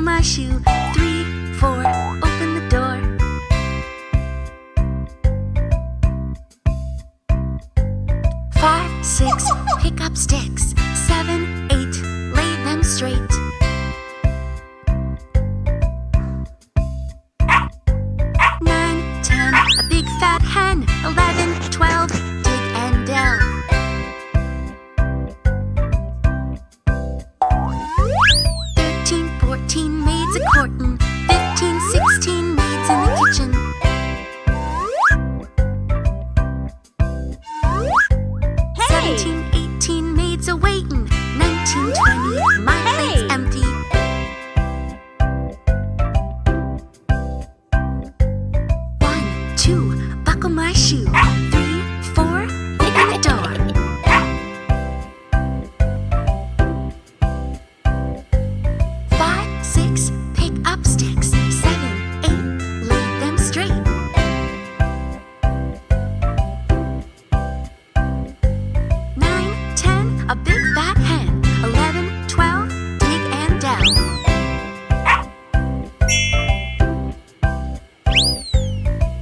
my shoe. 3, 4, open the door. 5, 6, pick up sticks. 7, 8, lay them straight. 9, 10, a big fat hen. 11, 12, dig and delve. 13, 14, maids a-courtin'. 15, 16, maids in the kitchen. 17, 18, maids a-waitin'. 19, 20, my plate's empty. 1, 2, buckle my shoe. 3, 4, open the door. 5, 6, pick up sticks. 7, 8, lay them straight. 9, 10, a big fat hen. 11, 12, dig and delve.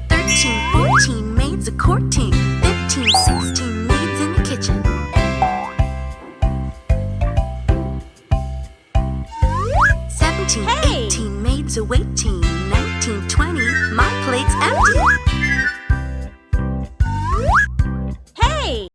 13, 14, maids a-courting. 15, 16, maids in the kitchen. 17, 18, maids a-waiting. 19, 20, my plate's empty.